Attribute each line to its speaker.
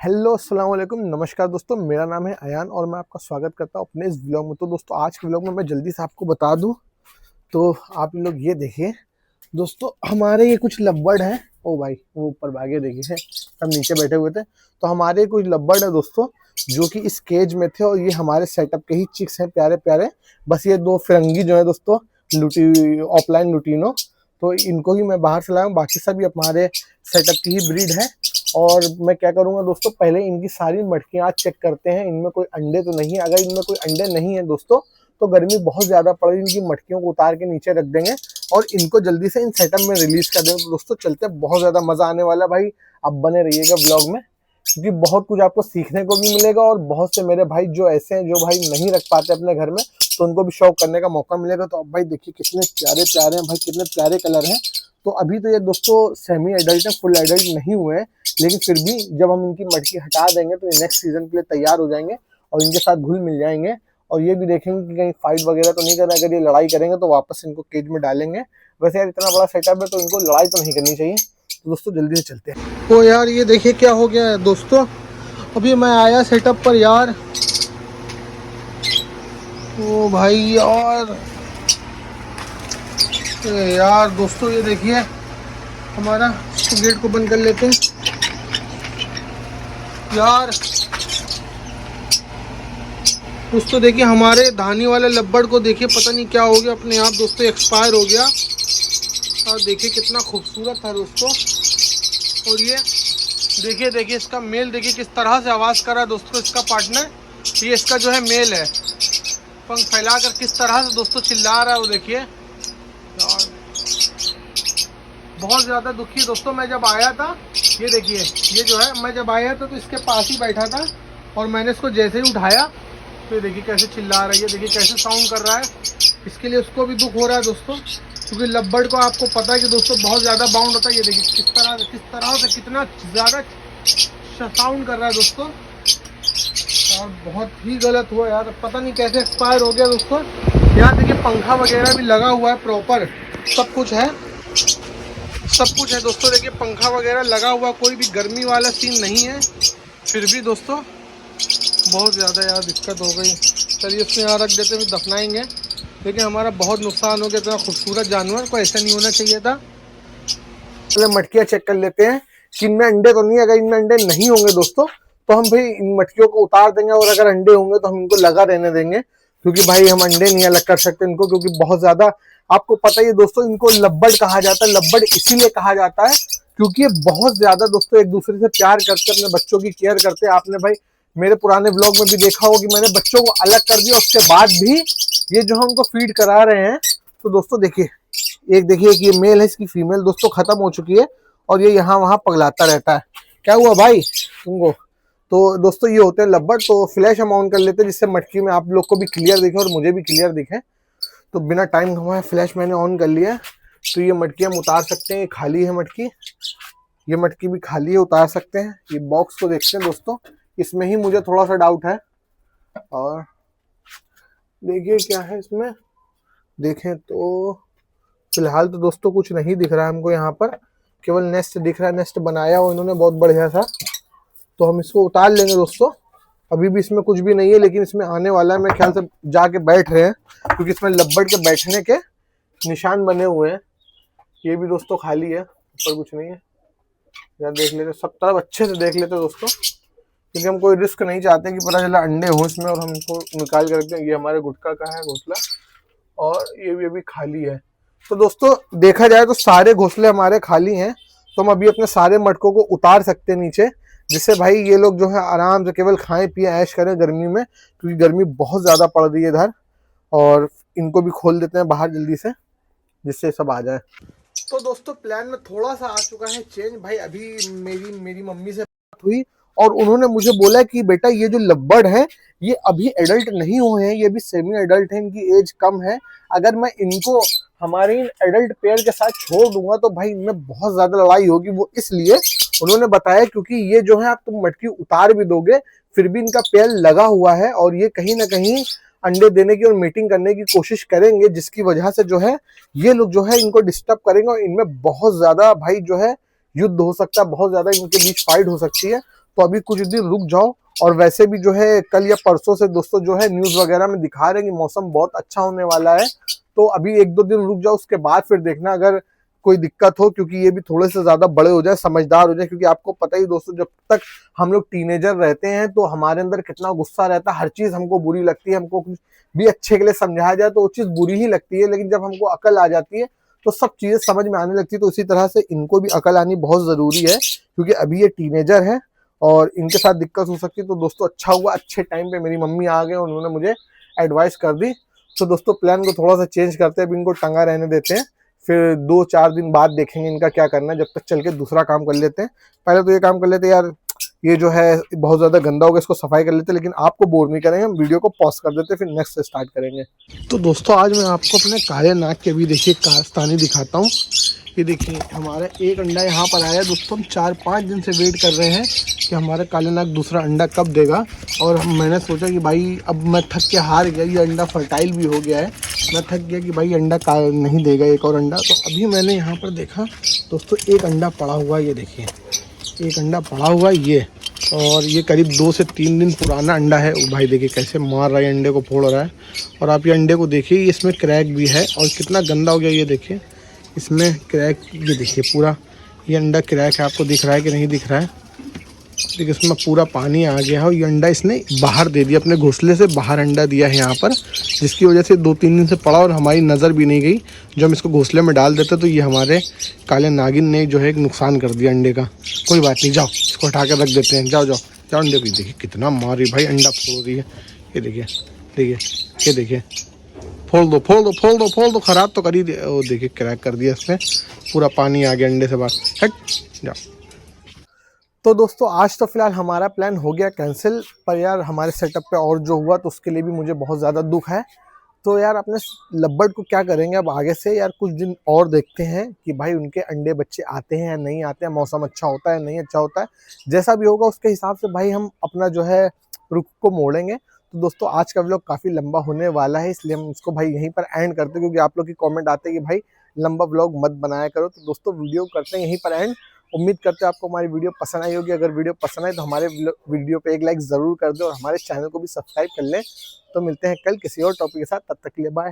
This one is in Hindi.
Speaker 1: हेलो अस्सलाम वालेकुम, नमस्कार दोस्तों। मेरा नाम है अयान और मैं आपका स्वागत करता हूं अपने इस व्लॉग में। तो दोस्तों आज के व्लॉग में मैं जल्दी से आपको बता दूं तो आप लोग ये देखिए दोस्तों, हमारे ये कुछ लव्बर्ड हैं। ओ भाई वो ऊपर भागे, देखिए सब नीचे बैठे हुए थे। तो हमारे कुछ लव्बर्ड है दोस्तों जो कि इस केज में थे और ये हमारे सेटअप के ही चिक्स हैं, प्यारे प्यारे। बस ये दो फिरंगी जो है दोस्तों, लुटी ऑफलाइन लुटीनो, तो इनको ही मैं बाहर से लाया हूँ। बाकी सभी हमारे सेटअप की ही ब्रीड है। और मैं क्या करूंगा दोस्तों, पहले इनकी सारी मटकियां आज चेक करते हैं, इनमें कोई अंडे तो नहीं है। अगर इनमें कोई अंडे नहीं है दोस्तों तो गर्मी बहुत ज्यादा पड़ रही है, इनकी मटकियों को उतार के नीचे रख देंगे और इनको जल्दी से इन सेटअप में रिलीज कर देंगे। तो दोस्तों चलते हैं, बहुत ज्यादा मजा आने वाला है भाई। आप बने रहिएगा ब्लॉग में क्योंकि बहुत कुछ आपको सीखने को भी मिलेगा और बहुत से मेरे भाई जो ऐसे हैं जो भाई नहीं रख पाते अपने घर में, तो उनको भी शौक करने का मौका मिलेगा। तो अब भाई देखिए कितने प्यारे प्यारे हैं भाई, कितने प्यारे कलर हैं। तो अभी तो ये दोस्तों सेमी एडल्ट है, फुल एडल्ट नहीं हुए हैं, लेकिन फिर भी जब हम इनकी मटकी हटा देंगे तो ये नेक्स्ट सीजन के लिए तैयार हो जाएंगे और इनके साथ घुल मिल जाएंगे। और ये भी देखेंगे कि कहीं फाइट वगैरह तो नहीं करना। अगर ये लड़ाई करेंगे तो वापस इनको केज में डालेंगे। वैसे यार इतना बड़ा सेटअप है तो इनको लड़ाई तो नहीं करनी चाहिए। तो दोस्तों जल्दी से चलते हैं।
Speaker 2: ओ यार ये देखिए क्या हो गया है दोस्तों। अभी मैं आया सेटअप पर यार। ओ भाई यार, यार दोस्तों ये देखिए हमारा, इसको गेट को बंद कर लेते हैं यार। दोस्तों देखिए हमारे धानी वाले लब्बड़ को देखिए, पता नहीं क्या हो गया, अपने आप दोस्तों एक्सपायर हो गया। और देखिए कितना खूबसूरत था दोस्तों। और ये देखिए देखिए इसका मेल देखिए किस तरह से आवाज़ कर रहा है दोस्तों। इसका पार्टनर, ये इसका जो है मेल है, पंख फैलाकर किस तरह से दोस्तों चिल्ला रहा है वो देखिए यार। बहुत ज़्यादा दुखी दोस्तों। मैं जब आया था, ये देखिए, ये जो है मैं जब आया था तो इसके पास ही बैठा था और मैंने इसको जैसे ही उठाया तो ये देखिए कैसे चिल्ला रहा है, ये देखिए कैसे साउंड कर रहा है। इसके लिए उसको भी दुख हो रहा है दोस्तों, क्योंकि लव्बर्ड को आपको पता है कि दोस्तों बहुत ज़्यादा बाउंड होता है। ये देखिए किस तरह से कितना ज़्यादा साउंड कर रहा है दोस्तों। और बहुत ही गलत हुआ यार, पता नहीं कैसे एक्सपायर हो गया दोस्तों। यहाँ देखिए पंखा वगैरह भी लगा हुआ है, प्रॉपर सब कुछ है, सब कुछ है दोस्तों। देखिए पंखा वगैरह लगा हुआ, कोई भी गर्मी वाला सीन नहीं है। फिर भी दोस्तों बहुत ज़्यादा यार दिक्कत हो गई। चलिए इसमें यहाँ रख देते हुए दफनाएंगे, लेकिन हमारा बहुत नुकसान हो गया। इतना खूबसूरत जानवर को ऐसा नहीं होना चाहिए था।
Speaker 1: पहले मटकियां चेक कर लेते हैं कि इनमें अंडे तो नहीं। अगर इनमें अंडे नहीं होंगे दोस्तों तो हम भाई इन मटकियों को उतार देंगे, और अगर अंडे होंगे तो हम इनको लगा रहने देंगे, क्योंकि भाई हम अंडे नहीं अलग कर सकते इनको, क्योंकि बहुत ज्यादा आपको पता ही है दोस्तों इनको लब्बड़ कहा जाता है। लब्बड़ इसीलिए कहा जाता है क्योंकि ये बहुत ज्यादा दोस्तों एक दूसरे से प्यार करते, अपने बच्चों की केयर करते। आपने भाई मेरे पुराने ब्लॉग में भी देखा होगा कि मैंने बच्चों को अलग कर दिया, उसके बाद भी ये जो है उनको फीड करा रहे हैं। तो दोस्तों देखिए, एक देखिए कि ये मेल है, इसकी फीमेल दोस्तों खत्म हो चुकी है और ये यहाँ वहां पगलाता रहता है। क्या हुआ भाई तुमको? तो दोस्तों ये होते हैं लब्बड़। तो फ्लैश हम ऑन कर लेते हैं जिससे मटकी में आप लोग को भी क्लियर दिखे और मुझे भी क्लियर दिखे। तो बिना टाइम गंवाए फ्लैश मैंने ऑन कर लिया। तो ये मटकी हम उतार सकते हैं, ये खाली है मटकी, ये मटकी भी खाली है, उतार सकते हैं। ये बॉक्स को देखते हैं दोस्तों, इसमें ही मुझे थोड़ा सा डाउट है। और देखिए क्या है इसमें, देखें तो फिलहाल तो दोस्तों कुछ नहीं दिख रहा है हमको यहाँ पर, केवल नेस्ट दिख रहा है। नेस्ट बनाया हो इन्होंने बहुत बढ़िया सा। तो हम इसको उतार लेंगे दोस्तों। अभी भी इसमें कुछ भी नहीं है, लेकिन इसमें आने वाला है, मेरे ख्याल से जाके बैठ रहे हैं, क्योंकि इसमें लब्बड़ के बैठने के निशान बने हुए हैं। ये भी दोस्तों खाली है, ऊपर कुछ नहीं है। यार देख लेते, सब तरफ अच्छे से देख लेते दोस्तों, क्योंकि हम कोई रिस्क नहीं चाहते कि पता चला अंडे हो इसमें और हम इसको निकाल के रखते हैं। ये हमारे गुटका का है घोंसला और ये भी अभी खाली है। तो दोस्तों देखा जाए तो सारे घोंसले हमारे खाली हैं। तो हम अभी अपने सारे मटकों को उतार सकते हैं नीचे, जिससे भाई ये लोग जो है आराम से केवल खाएं पिए ऐश करें गर्मी में, क्योंकि गर्मी बहुत ज्यादा पड़ रही है इधर। और इनको भी खोल देते हैं बाहर जल्दी से, जिससे सब आ जाए। तो दोस्तों प्लान में थोड़ा सा आ चुका है चेंज भाई। अभी मेरी मम्मी से बात हुई और उन्होंने मुझे बोला कि बेटा ये जो लब्बड़ है ये अभी एडल्ट नहीं हुए हैं, ये भी सेमी एडल्ट है, इनकी एज कम है। अगर मैं इनको हमारे इन एडल्ट पेयर के साथ छोड़ दूंगा तो भाई इनमें बहुत ज्यादा लड़ाई होगी। वो इसलिए उन्होंने बताया क्योंकि ये जो है आप तुम मटकी उतार भी दोगे फिर भी इनका पेयर लगा हुआ है और ये कहीं ना कहीं अंडे देने की और मीटिंग करने की कोशिश करेंगे, जिसकी वजह से जो है ये लोग जो है इनको डिस्टर्ब करेंगे और इनमें बहुत ज्यादा भाई जो है युद्ध हो सकता है, बहुत ज्यादा इनके बीच फाइट हो सकती है। तो अभी कुछ दिन रुक जाओ। और वैसे भी जो है कल या परसों से दोस्तों जो है न्यूज वगैरह में दिखा रहे हैं कि मौसम बहुत अच्छा होने वाला है। तो अभी 1-2 दिन रुक जाओ, उसके बाद फिर देखना अगर कोई दिक्कत हो, क्योंकि ये भी थोड़े से ज्यादा बड़े हो जाए, समझदार हो जाए। क्योंकि आपको पता ही दोस्तों, जब तक हम लोग टीनेजर रहते हैं तो हमारे अंदर कितना गुस्सा रहता है, हर चीज हमको बुरी लगती है। हमको कुछ भी अच्छे के लिए समझाया जाए तो वो चीज बुरी ही लगती है, लेकिन जब हमको अकल आ जाती है तो सब चीजें समझ में आने लगती है। तो इसी तरह से इनको भी अकल आनी बहुत जरूरी है, क्योंकि अभी ये टीनेजर है और इनके साथ दिक्कत हो सकती है। तो दोस्तों अच्छा हुआ अच्छे टाइम पे मेरी मम्मी आ गए, उन्होंने मुझे एडवाइस कर दी। तो दोस्तों प्लान को थोड़ा सा चेंज करते हैं, अभी इनको टंगा रहने देते हैं, फिर 2-4 दिन बाद देखेंगे इनका क्या करना है। जब तक चल के दूसरा काम कर लेते हैं, पहले तो ये काम कर लेते हैं यार, ये जो है बहुत ज्यादा गंदा हो गया, इसको सफाई कर लेते हैं। लेकिन आपको बोर नहीं करेंगे, हम वीडियो को पॉज कर देते हैं, फिर नेक्स्ट से स्टार्ट करेंगे। तो दोस्तों आज मैं आपको अपने काले नाग के भी देखिए कारस्तानी दिखाता हूँ। ये देखिए हमारा एक अंडा यहाँ पर आया दोस्तों, हम 4-5 दिन से वेट कर रहे हैं कि हमारा काले नाग दूसरा अंडा कब देगा। और मैंने सोचा कि भाई अब मैं थक के हार गया, ये अंडा फर्टाइल भी हो गया है, मैं थक गया कि भाई अंडा नहीं देगा एक और अंडा। तो अभी मैंने यहाँ पर देखा दोस्तों एक अंडा पड़ा हुआ है, ये देखिए एक अंडा पड़ा हुआ है ये, और ये करीब 2 से 3 दिन पुराना अंडा है। वो भाई देखिए कैसे मार रहा है, अंडे को फोड़ रहा है। और आप ये अंडे को देखिए, इसमें क्रैक भी है और कितना गंदा हो गया ये देखिए, इसमें क्रैक, ये देखिए पूरा ये अंडा क्रैक है। आपको दिख रहा है कि नहीं दिख रहा है? देखिए इसमें पूरा पानी आ गया है और ये अंडा इसने बाहर दे दिया, अपने घोंसले से बाहर अंडा दिया है यहाँ पर, जिसकी वजह से 2-3 दिन से पड़ा और हमारी नज़र भी नहीं गई। जो हम इसको घोंसले में डाल देते तो ये हमारे काले नागिन ने जो है एक नुकसान कर दिया अंडे का। कोई बात नहीं, जाओ इसको उठा के रख देते हैं, जाओ जाओ जाओ। अंडे को देखिए कितना मार रही भाई, अंडा फोड़ रही है। ये देखिए देखिए, ये देखिए फोड़ दो फोड़ दो फोड़ दो फोड़ दो, खराब तो कर ही दिया। वो देखिए क्रैक कर दिया इसमें, पूरा पानी आ गया अंडे से बाहर। हट जाओ। तो दोस्तों आज तो फिलहाल हमारा प्लान हो गया कैंसिल, पर यार हमारे सेटअप पे और जो हुआ तो उसके लिए भी मुझे बहुत ज़्यादा दुख है। तो यार अपने लब्बड़ को क्या करेंगे अब आगे से, यार कुछ दिन और देखते हैं कि भाई उनके अंडे बच्चे आते हैं या नहीं आते हैं, मौसम अच्छा होता है नहीं अच्छा होता है, जैसा भी होगा उसके हिसाब से भाई हम अपना जो है रुख को मोड़ेंगे। तो दोस्तों आज का व्लॉग काफ़ी लंबा होने वाला है, इसलिए हम इसको भाई यहीं पर एंड करते हैं, क्योंकि आप लोग की कॉमेंट आते हैं कि भाई लंबा व्लॉग मत बनाया करो। तो दोस्तों वीडियो करते हैं यहीं पर एंड। उम्मीद करते हैं आपको हमारी वीडियो पसंद आई होगी। अगर वीडियो पसंद आए तो हमारे वीडियो पे एक लाइक ज़रूर कर दें और हमारे चैनल को भी सब्सक्राइब कर लें। तो मिलते हैं कल किसी और टॉपिक के साथ, तब तक के लिए बाय।